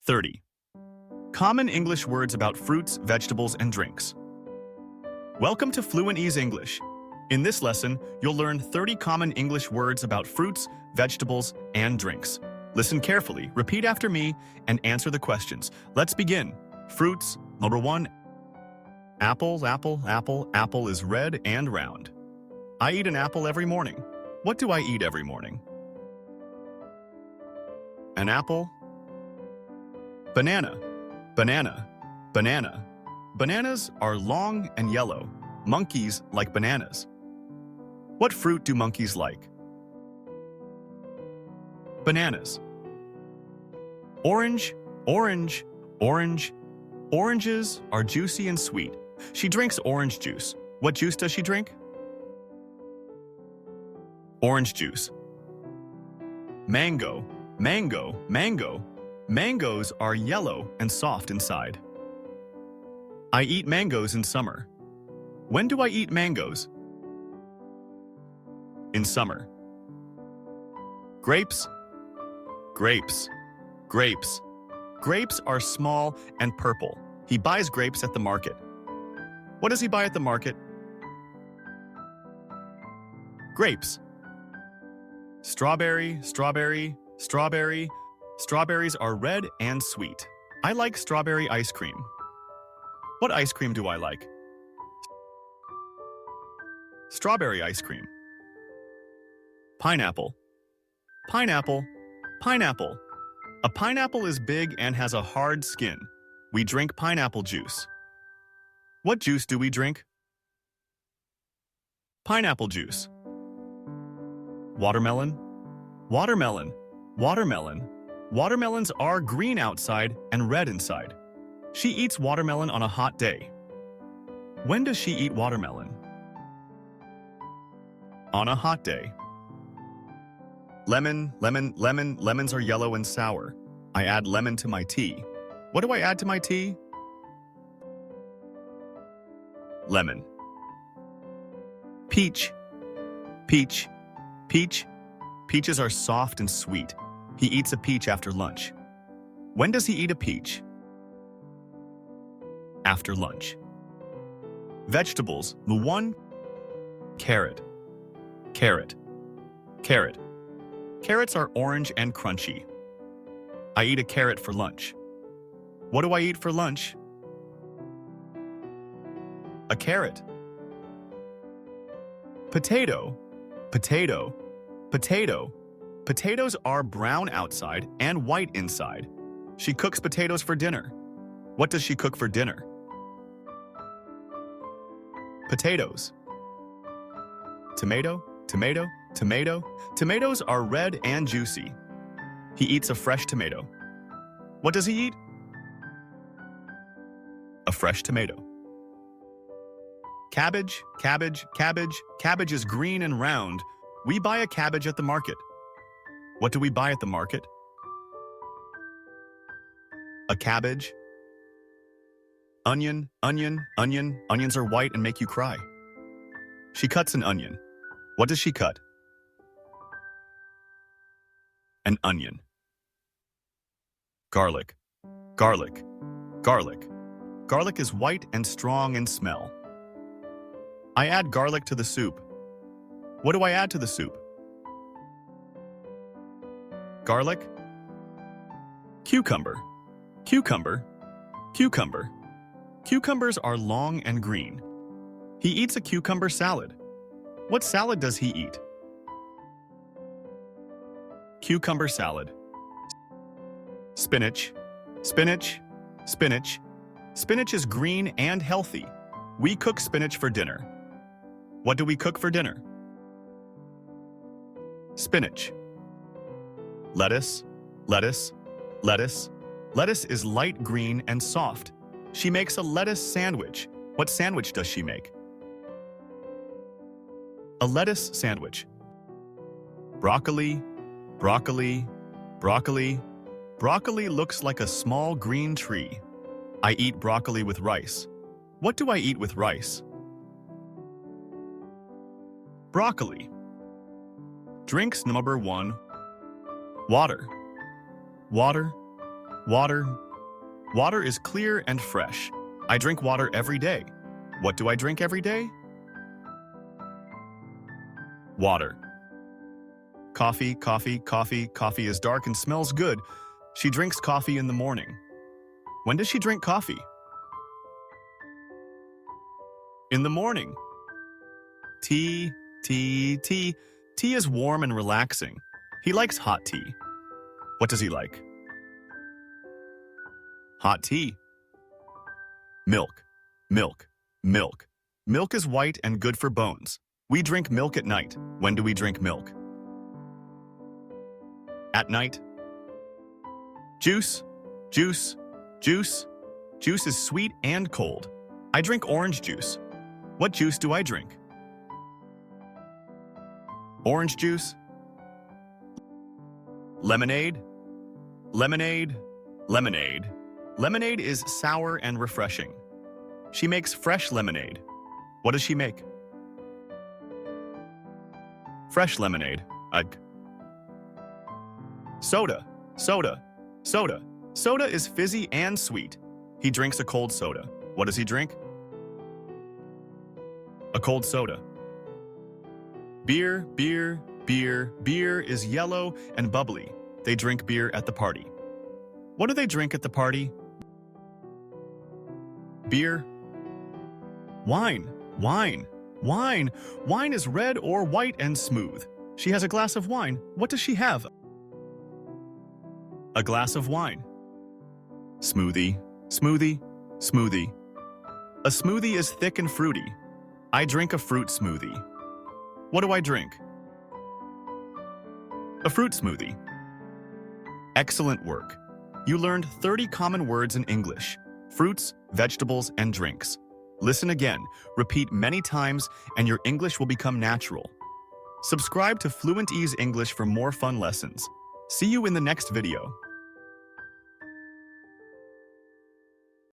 30. Common English words about fruits, vegetables, and drinks. Welcome to FluentEase English. In this lesson, you'll learn 30 common English words about fruits, vegetables, and drinks. Listen carefully, repeat after me, and answer the questions. Let's begin. Fruits. Number 1. Apple, apple, apple. Apple is red and round. I eat an apple every morning. What do I eat every morning? An apple. Banana, banana, banana. Bananas are long and yellow. Monkeys like bananas. What fruit do monkeys like? Bananas. Orange, orange, orange. Oranges are juicy and sweet. She drinks orange juice. What juice does she drink? Orange juice. Mango, mango, mango. Mangoes are yellow and soft inside. I eat mangoes in summer. When do I eat mangoes? In summer. Grapes, grapes, grapes. Grapes are small and purple. He buys grapes at the market. What does he buy at the market? Grapes. Strawberry, strawberry, strawberry. Strawberries are red and sweet. I like strawberry ice cream. What ice cream do I like? Strawberry ice cream. Pineapple. Pineapple, pineapple. A pineapple is big and has a hard skin. We drink pineapple juice. What juice do we drink? Pineapple juice. Watermelon. Watermelon. Watermelon. Watermelons are green outside and red inside. She eats watermelon on a hot day. When does she eat watermelon? On a hot day. Lemon, lemon, lemon. Lemons are yellow and sour. I add lemon to my tea. What do I add to my tea? Lemon. Peach. Peach. Peach. Peaches are soft and sweet. He eats a peach after lunch. When does he eat a peach? After lunch. Vegetables. 1. Carrot. Carrot. Carrot. Carrots are orange and crunchy. I eat a carrot for lunch. What do I eat for lunch? A carrot. Potato. Potato. Potato. Potatoes are brown outside and white inside. She cooks potatoes for dinner. What does she cook for dinner? Potatoes. Tomato, tomato, tomato. Tomatoes are red and juicy. He eats a fresh tomato. What does he eat? A fresh tomato. Cabbage, cabbage, cabbage. Cabbage is green and round. We buy a cabbage at the market. What do we buy at the market? A cabbage. Onion, onion, onion. Onions are white and make you cry. She cuts an onion. What does she cut? An onion. Garlic, garlic, garlic. Garlic is white and strong in smell. I add garlic to the soup. What do I add to the soup? Garlic. Cucumber, cucumber, cucumber. Cucumbers are long and green. He eats a cucumber salad. What salad does he eat? Cucumber salad. Spinach, spinach, spinach. Spinach is green and healthy. We cook spinach for dinner. What do we cook for dinner? Spinach. Lettuce, lettuce, lettuce. Lettuce is light green and soft. She makes a lettuce sandwich. What sandwich does she make? A lettuce sandwich. Broccoli, broccoli, broccoli. Broccoli looks like a small green tree. I eat broccoli with rice. What do I eat with rice? Broccoli. Drinks number 1. Water. Water. Water. Water is clear and fresh. I drink water every day. What do I drink every day? Water. Coffee, coffee, coffee. Coffee is dark and smells good. She drinks coffee in the morning. When does she drink coffee? In the morning. Tea, tea, tea. Tea is warm and relaxing. He likes hot tea. What does he like? Hot tea. Milk, milk, milk. Milk is white and good for bones. We drink milk at night. When do we drink milk? At night. Juice, juice, juice. Juice is sweet and cold. I drink orange juice. What juice do I drink? Orange juice. Lemonade, lemonade, lemonade. Lemonade is sour and refreshing. She makes fresh lemonade. What does she make? Fresh lemonade. Ugh. Soda, soda, soda. Soda is fizzy and sweet. He drinks a cold soda. What does he drink? A cold soda. Beer, beer, beer. Beer is yellow and bubbly. They drink beer at the party. What do they drink at the party? Beer. Wine, wine, wine. Wine is red or white and smooth. She has a glass of wine. What does she have? A glass of wine. Smoothie, smoothie, smoothie. A smoothie is thick and fruity. I drink a fruit smoothie. What do I drink? A fruit smoothie. Excellent work. You learned 30 common words in English: fruits, vegetables, and drinks. Listen again, repeat many times, and your English will become natural. Subscribe to FluentEase English for more fun lessons. See you in the next video.